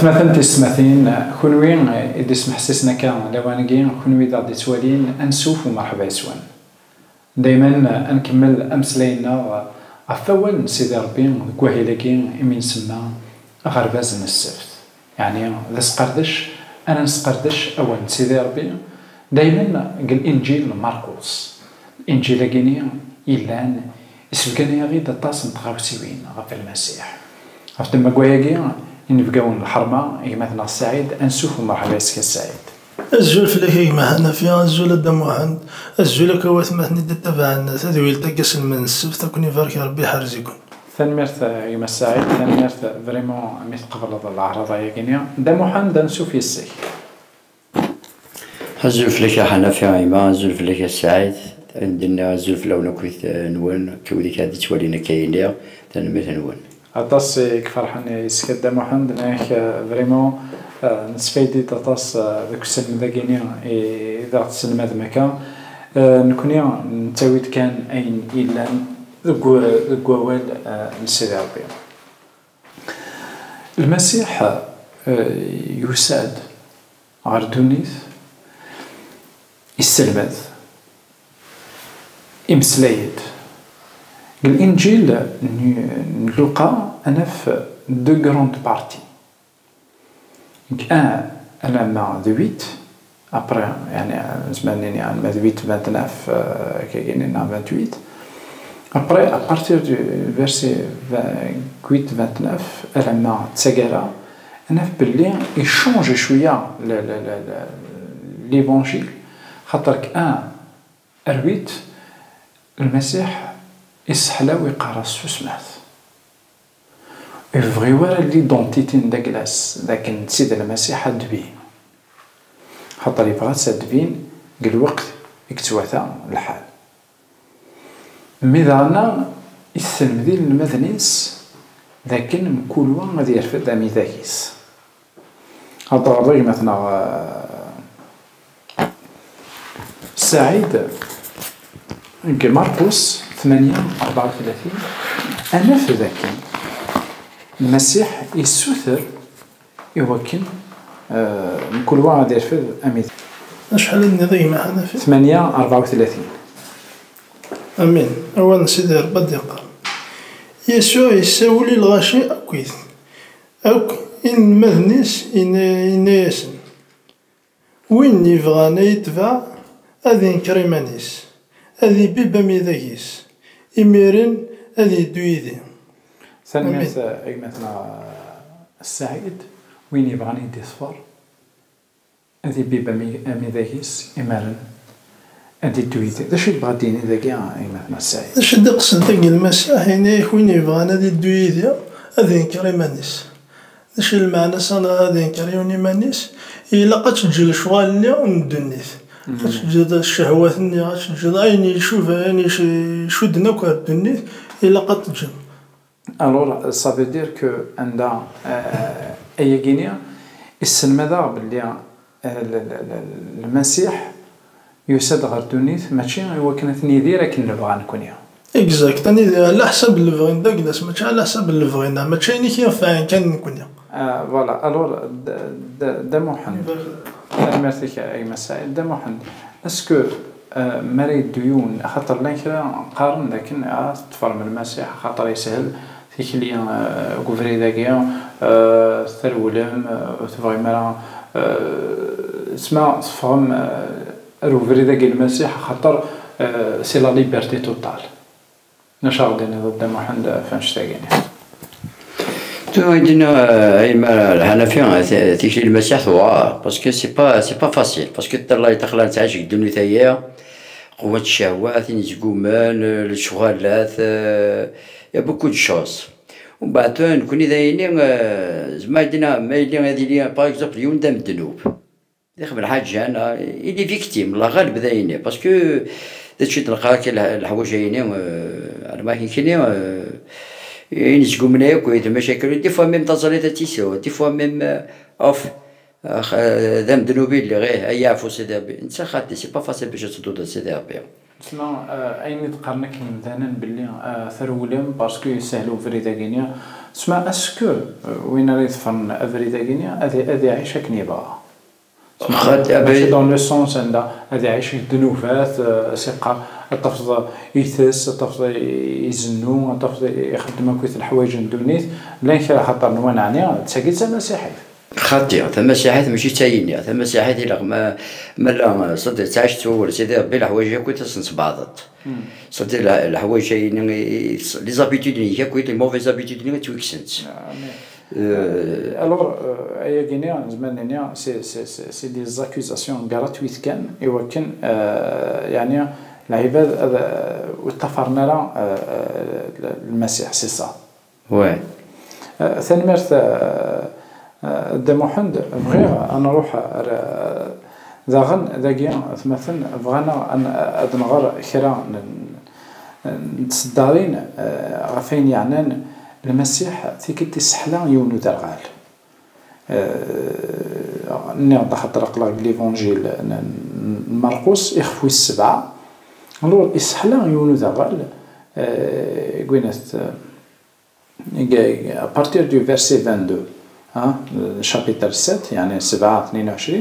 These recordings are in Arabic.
مثلا تسمثين كونوي إذا سمح سسنا كان لوانجين كونوي ذا دي توالين أنسوف ومرحبا يسوان دايما نكمل أمس لينا أفول سيدي ربي كواهيلاكين إمين سما غرباز من السبت يعني ذا سقردش أنا نسقردش أول سيدي ربي دايما قال إنجيل مرقس إنجيل كيني إلان يسبقني غير دطاس نتغاوسيوين غف المسيح عرفت ما كواهيكي نبقاو الحرمة مثلا السعيد أنسوف ومرحبا يسكا السعيد الزول فلاكي ما هنا فيها الزول الدم واحد الزول كوات ما تني تتبع الناس هذا ويل تقص من السبت تكوني فارك ربي حرزكم ثانميرت يوم السعيد ثانميرت فريمون مثل قبل الأعراض يا دم واحد أنسوف يسي الزول فلاكي حنا فيها إيمان الزول فلاكي السعيد عندنا الزول فلاونا كويت نون كوديك هادي توالينا كاينيا ثانميرت نون أطاس كفرحان يسكت دم واحد ناك فريمون نسفيدي تطاس ذاك السلم ذاكيني إذا تسلم هذا المكان نكوني نتاويت كان أين إلا ذكوال لسيدي ربي المسيح يساد غردونيث السلمات إمسلايد الإنجيل نلقى أنا في دو غروند بارتي un élément de 8 après يعني زمان يعني 8 29 كاينين 28 après à partir du verset 28 29 élément تسقرا أنا في باللي يشونج شوية l'évangile خاطر 1 8 المسيح يسحلا ويقرا سوسمات يبغي ورا ليدونتيتي نداكلاس لكن سيد المسيح دبين خاطر يبغى تدبين قال الوقت يكتواتا الحال ميدانا يسلم ذي المذنيس لكن مكولوا غادي يرفد ميذاكيس هذا غادي مثلا سعيد مرقس 8 34 أنا في ذاك المسيح يسوثر يوكل كل واحد يرفض أمير شحال النظيمة هذا في 8 34 أمين أولا سيدي ربي يقرأ يسوع يساولي الغاشي أكويد أوك إن مذنيس إن ياسن وين يبغانا يتبع أذي نكريمانيس أذي بيبا ميذاكيس إميرين أذي دويدي ثاني مثلا السعيد وين يبغاني يدي صفر أذي بيبا ميذاكيس إميرين أذي دويدي داش يبغى ديني ذاك مثلا السعيد داش دقس ذاك المسيح هنا وين يبغانا أذي دويدي أذي نكريمانيس داش المعنى صنا أذي نكريمانيس إلا قد تجي الشغال اللي ندنيث تجد الشهوات اللي تجد أين يشوف أين يشدنا كهدنيث إلا قد تجي Alors, ça veut dire que عند أي جينيا السلم ذا باللي المسيح يسد غردونيث ماشي هو كانت نيدي لكن نبغى نكونيها. Exact. أنا على حسب الفغين داكلاس ماشي على حسب الفغين ماشي ني كيف فاين كان نكونيها. Voilà. Alors, ده محن. merci أي مسائل ده محن. Est-ce que مريض ديون خاطر لين كذا قارن لكن تفرم المسيح خاطر يسهل في كليا كوفري داكيا ثرولم تفري مرا اسمع تفهم روفري داكي المسيح خاطر سي لا ليبرتي توتال نشاط دينا ضد محمد فانشتاغين عندنا ايما الحنفيه تيجي المسيح ثوار باسكو سي با فاسيل باسكو الله تخلى تعيش الدنيا تاهي قوة الشهوات نزقومان الشغالات يا بوكو دو شوز ومن بعد نكوني دايرين زعما عندنا مايلين هادي لي باغ اكزومبل يوم دام الذنوب داخل الحاجه انا إلي فيكتيم الله غالب دايرين باسكو داكشي تلقى الحوايج هاينين على ما كاينين ينزقو منايا كويت مشاكل دي فوا ميم تازاليتا تيسو دي فوا ميم اوف ذم ذنوبي اللي غير يعفو سيدي ربي انت خاطي سي با فاسيل باش تدود سيدي ربي. تسمى اين تقارنك مثلا باللي ثرولم باسكو يسهلوا فريدا غينيا تسمى اسكو وين راه يتفرن افريدا غينيا هذه عايشه كنيبه ماشي دون لو سونس عندها هذه عايشه الذنوبات سيقا الطفل يثس الطفل يزنو الطفل يخدم كويت الحوايج ندونيت لا كرا خاطر نوانعني تساقيت مسيحي خاطئ ثم ساعات ماشي تايني ثم ساعات إلا ما صدق تعيش تقول سيدي ربي الحوايج كويت تنصبعضت صدق الحوايج لي زابيتود اللي كويت لي موفيز زابيتود اللي تويكسنت. الوغ ايا غينيا زمان سي دي زاكوزاسيون غراتويت كان يوكن يعني العباد وتفرنا لا المسيح سي صا وي ثاني مرت دموحند بغير انا نروح داغن داكيا مثلا بغانا نغار كرا نتصدارين غفين يعني المسيح تيكي تسحلا يونو درغال نعم خاطر قرا ليفونجيل مرقس يخفوا السبعه نور يسحلا يونو درغال قوينات à partir du verset 22 chapitre 7 يعني 7:22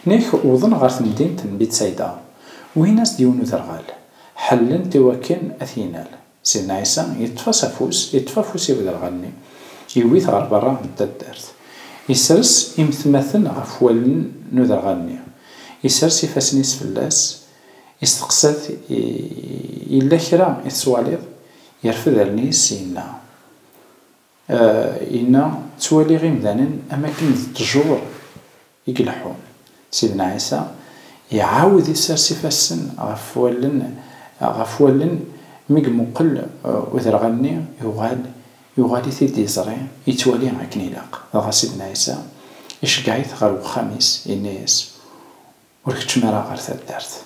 نيخ وظن غارت مدينة بيت سيدا ويناس ديونو درغال حلن توكن أثينال سيدنا عيسى يتفى فوسي بدرغالني يويث غار برا نتا الدارت يسرس يمثمثن غف والن نو درغالني يسرس يفاسنيس فلاس يستقسات إلا كرا يتسواليض يرفض النيس ينا إنا توالي غير مدانن أماكن التجور يقلحون سيدنا عيسى يعاود يسرسي فاسن غف والن ميق مقل وذرغني يغال يثيدي زري يتوالي غاكن يلاق غا سيدنا عيسى يشقعيت غير الخميس ينيس وركتش مرا غير تدارت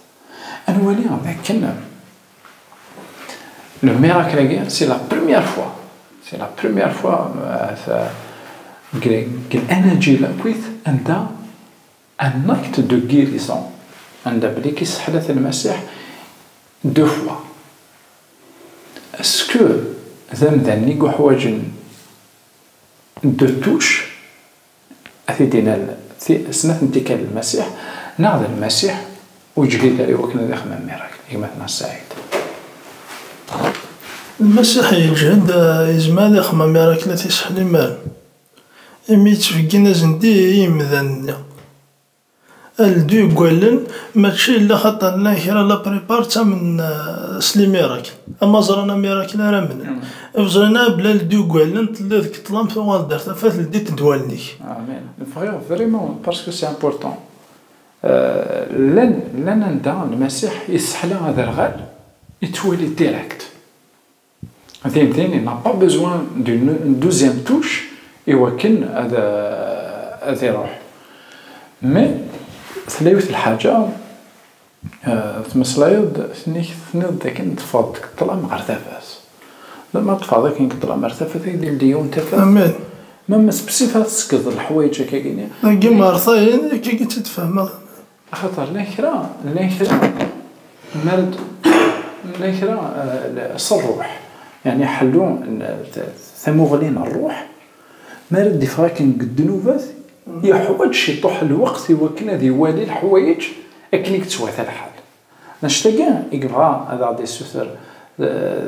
أنوالي لكن لو ميراكل سي لا بروميير فوا c'est la première fois que l'énergie عندها un acte de guérison عندها بلي كيسحلت المسيح دو فوا اسكو ذمذني كو حوايج دو توش اثيدينا سنة انتكال المسيح ناض المسيح وجهي لي وكنا داخل من ميراكل يمثلنا السعيد المسيح يجهد يزمان يخمم ميراكل تيسحل المال إمي تفكينا زندي يمذن الدو يقولن ماشي إلا خاطر لا كرا لا بريبار من سلي ميراكل أما زرنا ميراكل راه من فزرنا بلا الدو يقولن تلا ذيك الطلام ثوال دارت فات الدي تدوالنيك. آمين. فريمون باسكو سي امبورطون لن ندع المسيح يسحلا هذا الغال يتولي ديريكت. ثاني n'a pas besoin d'une deuxième touche يوكن هذا يروح مي ثلاث الحاجة تمسلايض ثنيك ذاك نتفاض طلع غرتافاس لما تفاض كاين كطلع مرتفع يدير ديون تفا امين ما بصفات تسكض الحوايج كاينين كيما رثاين كي تتفهم خاطر لا مرض لا الروح يعني حلو ثموغلين الروح مرد دفاكن قدنوبات يحوج شي طوح الوقت يوكن هذه والي الحوايج اكنيك تسوات الحال نشتاقا يقبغى هذا دي سوثر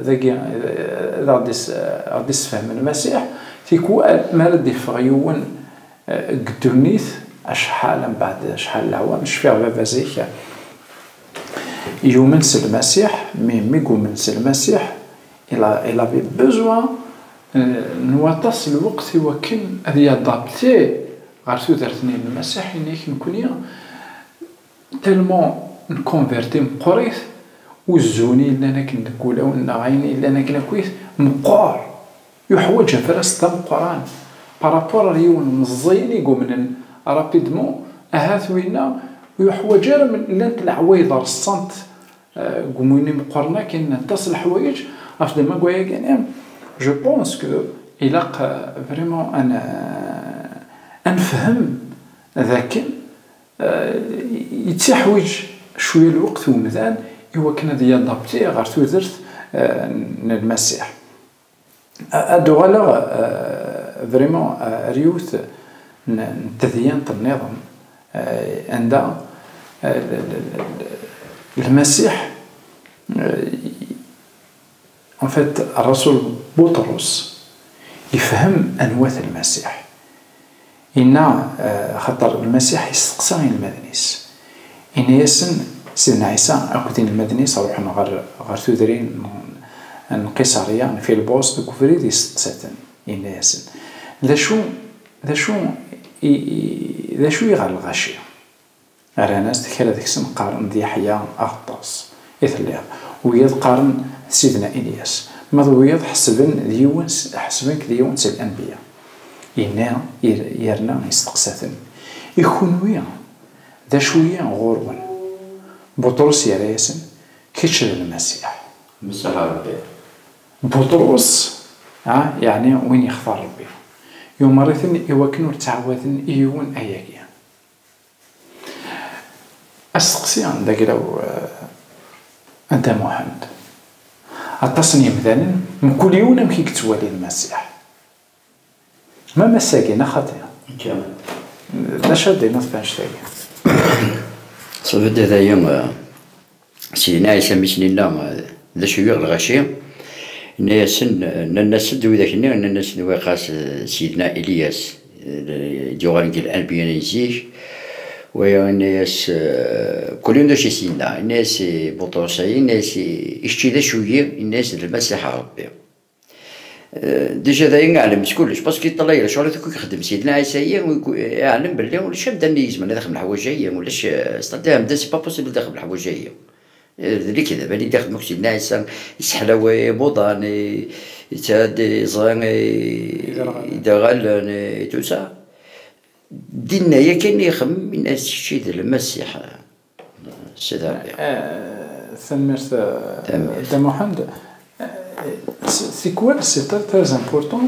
ذاكي هذا ديس فهم المسيح تيكو مرد دفايون قدونيث اشحال من بعد اشحال العوام شفيع بابا زيك يومنس المسيح ميقو منس المسيح il avait besoin نواتصل الوقت وكن هذه adapté غير تودرتني المسيح إنك نكوني تلمون نكونفيرتي مقريث وزوني اللي أنا كنقول أو عيني اللي أنا كنكويث مقار يحوج فرس دم قران بارابور ريون مزيين يقومن رابيدمون أهات وينا ويحوج من لانت العويض رصنت قوميني مقارنة كاين نتصل حوايج أفضل ما قوية يعني je pense que il a vraiment نفهم لكن يتحوج شويه الوقت ومثلا هو كان يادابتي غير تودرت المسيح ادو غالا فريمون ريوث تديان النظام عند المسيح ان فيت الرسول بطرس يفهم انواث المسيح إن خطر المسيح يستقسى المدنيس إن يسن سيدنا عيسى أكدين المدنيس روحنا غير تدرين قيصرية في البوست كفريد يستقساتن إن يسن ذا شو يغال الغاشية على ناس تكالا ذيك السن قارن ذي حياة أغطاس إثليا وياد قارن سيدنا إلياس ماذا وياد حسبن ديون حسبنك ديون سيد الأنبياء إنا يرنا يستقساتن يخونويا ذا شوية غورون بطرس يريسن كيتشر المسيح مسيح ربي بطرس يعني وين يختار ربي يوم ريثن يوكنو تعوذن إيون أياكيا أستقسيان ذاك لو أنت محمد التصنيم مثلا من كل يوم مكي كتوالي المسيح ما مساكينا خاطئة كامل لا شادينا تبانش تاعي صفد هذا يوم سيدنا عيسى مشنينا ذا شوية الغاشية الناس دو ذاك الناس دو قاس سيدنا إلياس جوارن الأنبياء نزيش ويا الناس كل يوم داش سيدنا الناس بطرسين الناس يشتي ذا شوية الناس المسيح ربي ديجا ذا يعلم كلش باسكو يطلع على شغل كي يخدم سيدنا عيسى يعلم باللي ولاش بدا يزمن داخل الحوايجيه ولاش استطاع بدا سي با بوسيبل داخل الحوايجيه اللي كذا بالي داخل سيدنا عيسى يسحلوا بوضان يتاد زغان يدغل تو سا دينا يا كان يخمم الناس شي ذا المسيح سيدنا ثمرت دا محمد c'est quoi c'est très important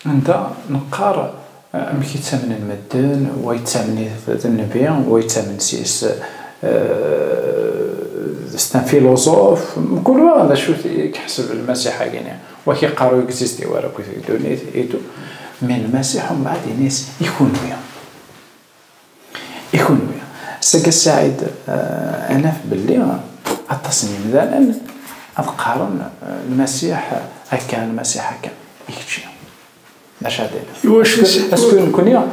أنت نقار مكي تسمن المدن ويتسمن النبي ويتسمن سيس ستان فيلوزوف كل هذا شو كحسب المسيح يعني وكي قارو اكزيستي ورا كي دونيت ايتو من المسيح ومن بعد الناس يكونوا ساق السعيد انا في باللي التصميم ذا لان القارن المسيح هكا المسيح هكا يكتشي اش هذا واش اسكو نكونيا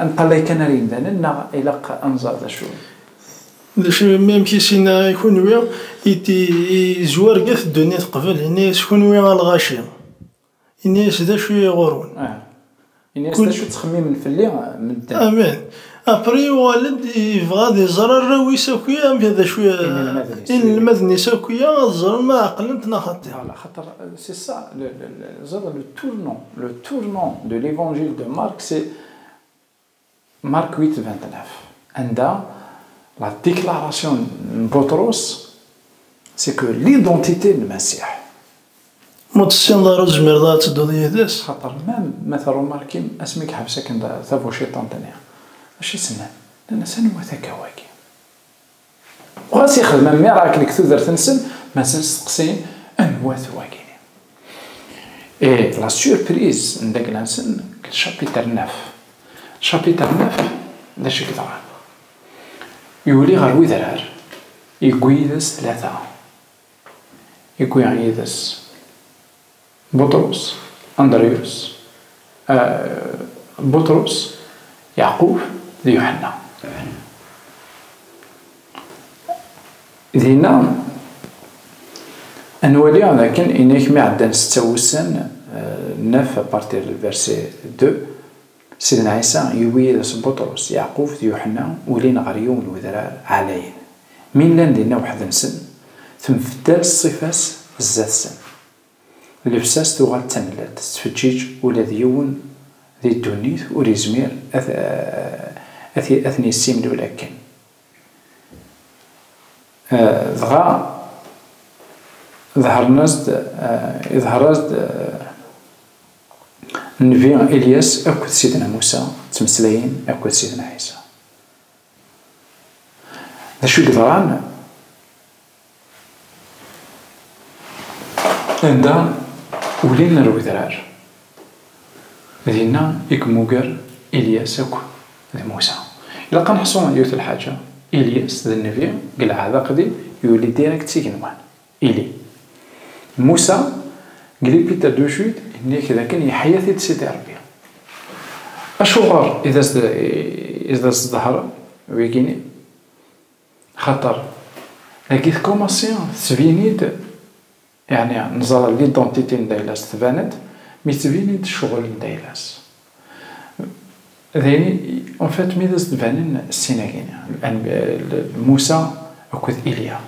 نطلع كان ريندنا الى انزاد شو باش ميم كي سينا يكون ويا يتي زوار قاف الدنيا قبل الناس يكون ويا الغاشيه الناس ذا شويه غورون الناس ذا شو تخمم في اللي من الدم امين ابري والد يبغى يزرر راوي ساكويا بهذا شويه المدني ساكويا الزر ما عقلت ناخذ على خاطر سي سا لو tournant de l'évangile de Marc c'est Marc 8:29 عندها la déclaration de Botros c'est que l'identité du Messie متصين دار زمير دار تدودي داس خاطر ما مثلا ماركين اسمك حبسك عند ثابو شيطان تانية اش يسنى لان سنوات هكاواكي وغاسي يخدم مي راك لك تقدر تنسن ما تنسقسين انواث واكين اي لا سوربريز نداك لانسن شابيتر 9 داش كيطرا يولي غير ويدرار يقويدس ثلاثة يقويدس بطرس أندريوس بطرس يعقوب يوحنا دينا نولي لكن إنك ما عندنا 96 9 بارتير الفيرسي 2 سيدنا عيسى يويدس بطرس يعقوب يوحنا ولين غريون وذرار علين من لان دينا واحد نسن ثم فدال الصفاس الزات سن لبساس تغال تملات تفجيج ولا ديون ذي الدونيث وريزمير أثني السيمن ولا كان ضغا ظهر نزد النبي إلياس أكد سيدنا موسى تمسلاين أكد سيدنا عيسى. ذا شو قدران عندها ولينا الوذرار ذينا يكموغر إلياس أكد موسى. إلا كنحصو يوث الحاجة إلياس ذا النبي قال هذا قدي يولي ديريكت سيكنوان إلي موسى قال بيتا دو شويت إني كذا كان يحيا سيدي ربي أشوغر إذا ازدهر ويجيني خطر لكن كوماسيون تبينيد يعني نظرا ليدونتيتي ندايلاس تبانت مي تبينيد الشغل ندايلاس ذيني اون فات ميداز تبانن السيناكين موسى أكد إيليا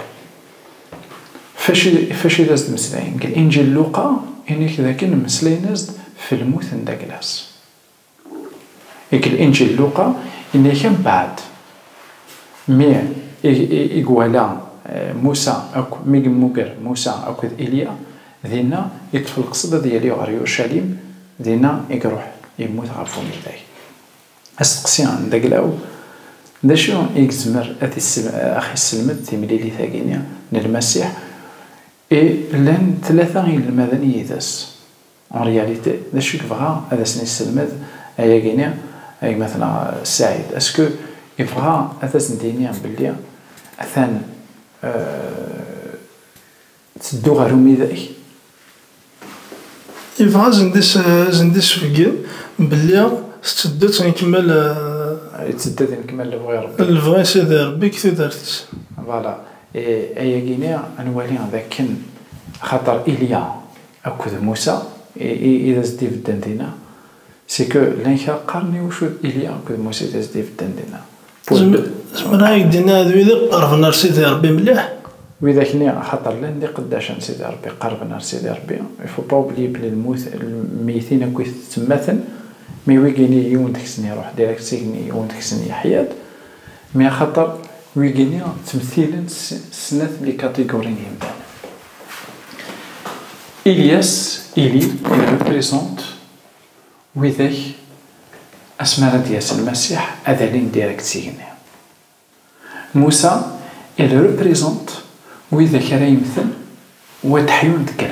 فاش دازت مسلاين قال إنجيل لوقا إني كذا كان مسلاين نازد في الموت نداكلاس يقول إنجيل لوقا إني كان بعد مي إقوالا موسى أكو ميقموكر موسى أكد إيليا ذينا يطفل القصة ديالي غير يورشليم ذينا يروح يموت غافو ميداي أستقسي عن داكلاو دا شو يكزمر أخي السلمت تيمليلي ثاقينيا للمسيح لان ثلاثة غير المدنية داس en réalité دا شو يبغى هذا سني السلمت أيا كينيا أي مثلا سعيد اسكو يبغى هذا سندينيا بلي أثان تدو غير ميداي يبغى زندس فكي بلي ستدت نكمل يتسدد نكمل الفغي ربي الفغي سيدي ربي كي دارت فوالا ايا كينيا نولي ذاك خاطر إيليا أكد موسى إذا زدي في الدندينا سي كو لانكا قارني وشو إيليا أكد موسى إذا زدي في الدندينا زعما هاي دينا هادو إذا قربنا لسيدي ربي مليح وإذا كني خاطر لندي قداش سيدي ربي قربنا لسيدي ربي يفو با اوبلي بلي الميتين كوي تماثل مي ويجيني يوم تكسني روح ديريكت سيكني يوم تكسني حياة مي خاطر ويجيني تمثيلا سنات لي كاتيجورين يمدان إلياس إلي ريبريزونت وذاك أسماء دياس المسيح أذالين ديريكت سيكني موسى إلي ريبريزونت وذاك راه يمثل وتحيون ديك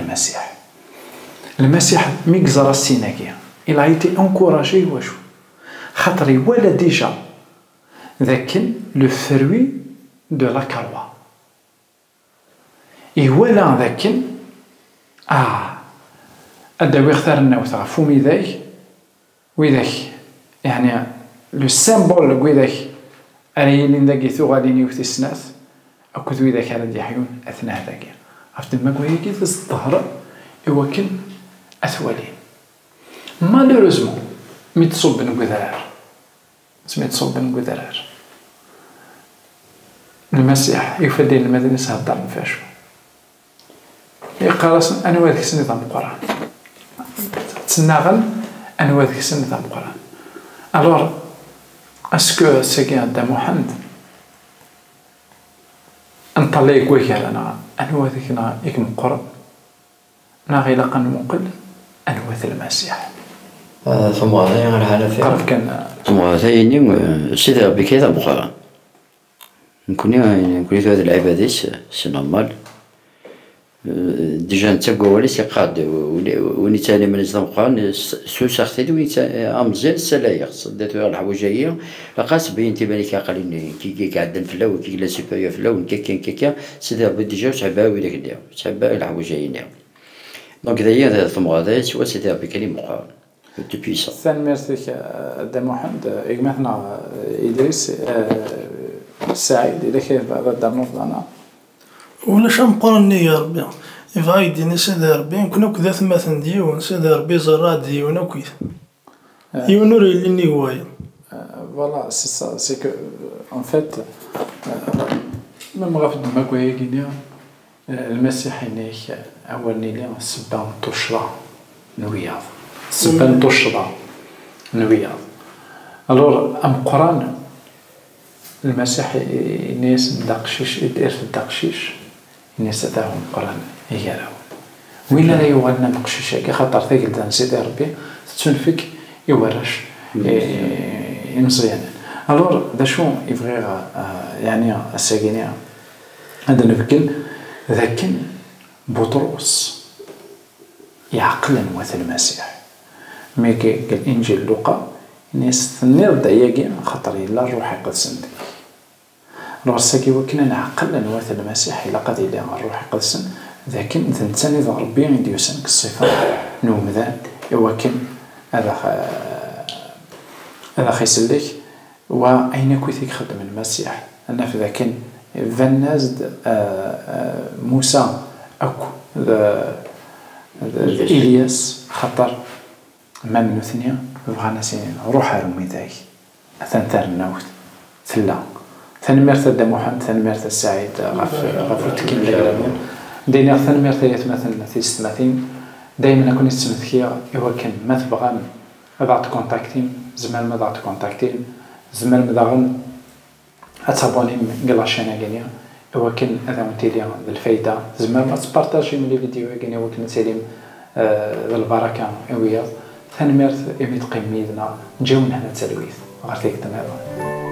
المسيح ميكزرا السيناكيا il a été encouragé واش خاطر يولى ديجا ذاك لو فروي دو لا كاروا يولى ذاك اداوي اختار النوث فومي ذاك وذاك يعني لو سيمبول وذاك اريلين ذاك ثغالين يوث السناث اكو ذاك على ديحيون اثناء ذاك عرفت ما كويكي الظهر يوكل اثوالين مالوروزمون مي تصب نقدرار المسيح يفدي المدينة سهدر نفاشو يقارس أنا وذاك سنة القرآن تناغل أنا وذاك سنة القرآن ألور أسكو سيكيان دا محمد انطلي كويكال أنا وذاك يكم قرآن ناغي لقن مقل أنا وذاك المسيح ثم هذا على حالة عرف كان ثم هذا يعني سيدي ربي كذا بقى نكوني هذا العبادة سي نورمال ديجا نتا قوالي سي قاد وني تاني من نظام قان سو ساختي وني تا امزيل سلايا صداتو الحوايجيه لقاس بينتي بالك عقلين كي قاعدين في الاول كي لا سوبيريور في الاول كيكا سيدي ربي ديجا تحباوي داك ديال تحبا الحوايجيه دونك هذا ثم هذا سوا سيدي ربي كلمه قال depuis ça. ثاني ميرسيك دا محمد إجمعنا إدريس سعيد إذا كيف هذا دارنا فلنا ولا شام قرني يا ربي يفاي ديني سيدي ربي كنا كذا ثمثن ديون سيدي ربي زراد ديون وكيف يونور اللي هواي فوالا سي سا سي كو ان فيت ميم غاف دما كويا كينيا المسيح هناك أول نيلي سبان تشرا نوياض سبان تشرا نوياض الور أم قران المسيح الناس دقشيش يدير الدقشيش الناس تاعهم قران يقراو وين لا يوغلنا مقشيش كي خاطر ثقيل تاع سيدي ربي تنفك يورش مزيانا. الور دا شو يبغي يعني الساكيني هذا نفكر ذاك بطرس يعقل مثل المسيح مي قال انجيل لوقا ناس تنيض داياكي خاطر الا الروح يقدس عندك الور ساكي وكنا نعقل مثل المسيح الا قد الى الروح يقدس ذاك ثاني ذا ربي يديوسنك الصفه نومذان وكن هذا خيسلك وأين كويثك خدم المسيح أنا في ذاك فنازد موسى أكو إلياس خطر ما من ثنيا بغانا سنين روح رومي ذاك ثانثار النوت ثلا ثاني مرثد محمد ثاني مرثد السعيد غفو تكين لغرامون دينا ثاني مرثد يتمثل في ستماثين دايما أكون يتمثل هو كان ما تبغى ضعت كونتاكتين زمان ما ضعت كونتاكتين زمان مداغن أتصابوني قلا شانا كانيا هو كان هذا متيليا الفايدة زمان ما تبارطاجي من لي فيديو كانيا هو كان سليم البركة وياض ثاني مرث يميت قيميدنا نجاو هنا تلويث غير ذيك تمام.